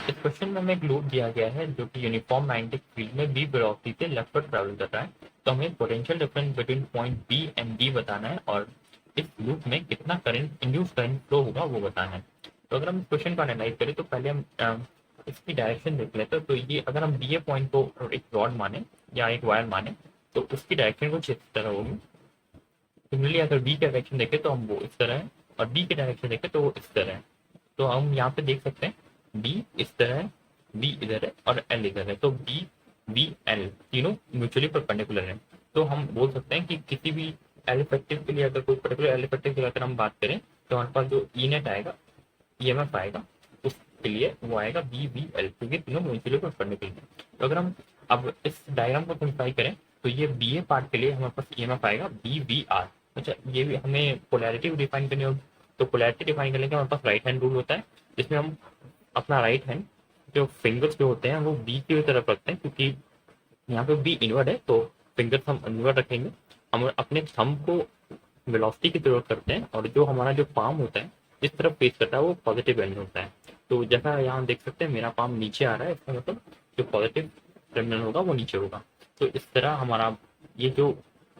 इस क्वेश्चन में हमें एक लूप दिया गया है जो कि यूनिफॉर्म मैग्नेटिक फील्ड में बी वेलोसिटी से लेफ्टवर्ड ट्रैवल कर रहा है। तो हमें potential difference between point B and D बताना है और इस लूप में कितना करंट इंड्यूस करंट फ्लो होगा वो बताना है। तो अगर हम इस क्वेश्चन को एनालाइज करें तो पहले हम इसकी डायरेक्शन देख लेते हैं। तो ये अगर हम बी ए पॉइंट को एक रॉड माने या एक वायर माने तो उसकी डायरेक्शन कुछ इस तरह होगी। सिमिलरली अगर बी की डायरेक्शन देखें तो हम वो इस तरह है और बी की डायरेक्शन देखें तो वो इस तरह है। तो हम यहाँ पे देख सकते हैं बी इस तरह है, बी इधर है और एल इधर है। तो बी बी एल तीनों म्यूचुअली परपेंडिकुलर है। तो हम बोल सकते हैं कि किसी भी एल इफेक्टिव के लिए अगर कोई पर्टिकुलर एल इफेक्टिव की अगर हम बात करें तो हमारे पास जो ई नेट आएगा, ईएमएफ आएगा, उसके लिए वो आएगा बी वी एल, क्योंकि तीनों म्यूचुअली परपेंडिकुलर है। तो अगर हम अब इस डायग्राम को सिंप्लीफाई करें तो ये बी ए पार्ट के लिए हमारे पास ईएमएफ आएगा बी वी आर। अच्छा, ये भी हमें पोलैरिटी डिफाइन करनी होगी। तो पोलैरिटी डिफाइन करने के हमारे पास राइट हैंड रूल होता है, जिसमें हम अपना राइट हैंड जो फिंगर्स जो होते हैं वो बी की तरफ रखते हैं, क्योंकि यहाँ पे बी इनवर्ड है तो फिंगर्स हम इनवर्ड रखेंगे। हम अपने थंब को वेलोसिटी की जरूरत करते हैं और जो हमारा जो पाम होता है इस तरफ फेस करता है वो पॉजिटिव एंड होता है। तो जैसा यहाँ देख सकते हैं मेरा पाम नीचे आ रहा है, इसका मतलब जो पॉजिटिव टर्मिनल होगा वो नीचे होगा। तो इस तरह हमारा ये जो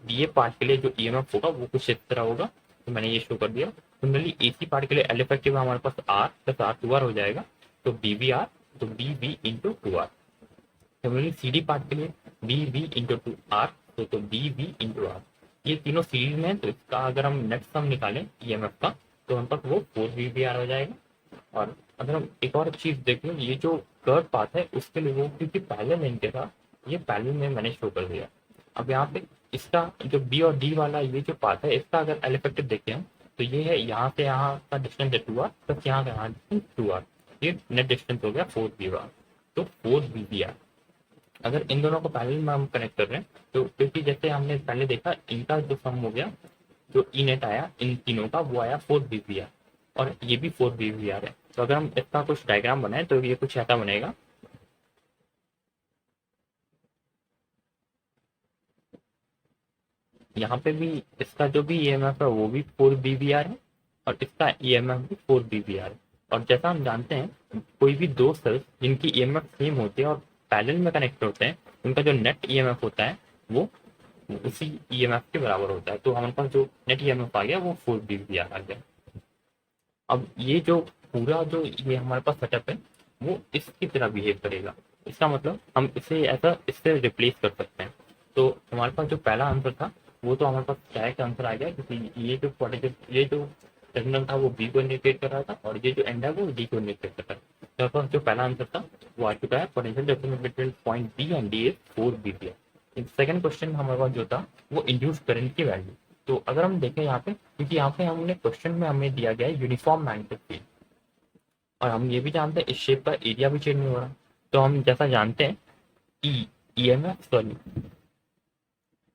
बी ए पार्ट के लिए जो ईएमएफ होगा वो कुछ इस तरह होगा। तो मैंने ये शो कर दिया। सिमिलरली एसी पार्ट के लिए एल इफेक्टिव हमारे पास R plus R two R हो जाएगा। तो बी वी आर, तो B V into two R. Similarly C D part के लिए B V into two R, तो बी वी इंटू आर। ये तीनों सीरीज में है तो इसका अगर हम नेट सम निकालें ईएमएफ का तो हम पास वो फोर वी वी आर हो जाएगा। और अगर हम एक और चीज देखें, ये जो कर्व पाथ है उसके लिए वो क्योंकि पैरेलल लाइन के था, ये पैरेलल में मैंने शो कर दिया। अब यहाँ पे इसका जो बी और डी वाला ये जो पाथ है इसका अगर एल इफेक्टिव देखें हम तो ये है यहाँ से यहाँ का डिस्टेंस है टू आर प्लस यहाँ का यहाँ डिस्टेंस टू आर। ये नेट डिस्टेंस हो गया फोर वी आर। तो फोर वी वी आर अगर इन दोनों को पैरेलल में हम कनेक्ट कर रहे हैं तो क्योंकि जैसे हमने पहले देखा इनका जो सम हो गया, जो ई नेट आया इन तीनों का वो आया फोर बी वी आर और ये भी फोर बी वी आर है। तो अगर हम इसका कुछ डायग्राम बनाए तो ये कुछ ऐसा बनेगा। यहाँ पे भी इसका जो भी ईएमएफ है वो भी फोर बी वी आर है और इसका ईएमएफ भी फोर बी वी आर है। और जैसा हम जानते हैं कोई भी दो सेल्स जिनकी ईएमएफ सेम होती है और पैरेलल में कनेक्ट होते हैं उनका जो नेट ईएमएफ होता है वो उसी ईएमएफ के बराबर होता है। तो हमारे पास जो नेट ईएमएफ आ गया वो फोर बी वी आर आ गया। अब ये जो पूरा जो ये हमारे पास सेटअप है वो इसकी तरह बिहेव करेगा। इसका मतलब हम इसे ऐसा इससे रिप्लेस कर सकते हैं। तो हमारे पास जो पहला आंसर था वो तो हमारे पास क्या का आंसर आ गया, क्योंकि ये जो टर्मिनल था वो बी को इंडिकेट कर रहा था और ये जो एंड है वो डी को इंडिकेट कर रहा था। तो हमारे पास जो पहला आंसर था वो आ चुका है, potential difference between point B and D is four B V R. Second question हमारे पास जो था वो इंड्यूस करंट की वैल्यू। तो अगर हम देखें यहाँ पे, क्योंकि यहाँ पे हमने क्वेश्चन में हमें दिया गया है यूनिफॉर्म मैग्नेटिक फील्ड और हम ये भी जानते हैं इस शेप का एरिया भी चेंज नहीं हो रहा। तो हम जैसा जानते हैं ई ईएमएफ सॉरी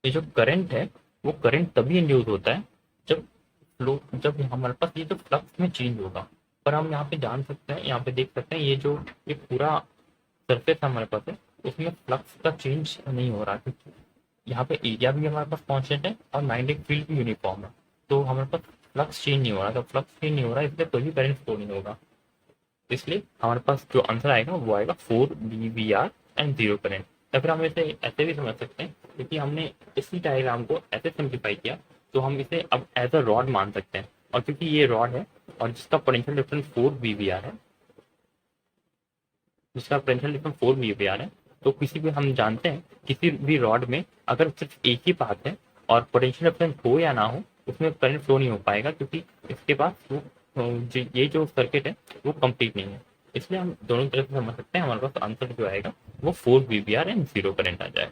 ये जो करंट है वो करंट तभी इंड्यूस होता है जब फ्लो जब हमारे पास ये जो फ्लक्स में चेंज होगा। पर हम यहाँ पे जान सकते हैं, यहाँ पे देख सकते हैं ये पूरा सरफेस हमारे पास है उसमें फ्लक्स का चेंज नहीं हो रहा, क्योंकि यहाँ पे एरिया भी हमारे पास कांस्टेंट है और मैग्नेटिक फील्ड भी यूनिफॉर्म है। तो हमारे पास फ्लक्स चेंज नहीं हो रहा, तो फ्लक्स चेंज नहीं हो रहा इसलिए कोई भी करंट फ्लो नहीं होगा। इसलिए हमारे पास जो आंसर आएगा वो आएगा four B V R and zero current. या फिर हम इसे ऐसे भी समझ सकते हैं, क्योंकि हमने इसी डायग्राम को ऐसे सिंप्लीफाई किया तो हम इसे अब एज अ रॉड मान सकते हैं। और क्योंकि ये रॉड है और जिसका potential difference four B V R है, जिसका potential difference four B V R है, तो किसी भी हम जानते हैं किसी भी रॉड में अगर सिर्फ एक ही पाथ है और पोटेंशियल डिफरेंस हो या ना हो उसमें करंट फ्लो नहीं हो पाएगा, क्योंकि इसके पास वो ये जो सर्किट है वो कंप्लीट नहीं है। इसलिए हम दोनों तरफ से समझ सकते हैं हमारे पास आंसर जो आएगा वो four V V R and zero current आ जाए।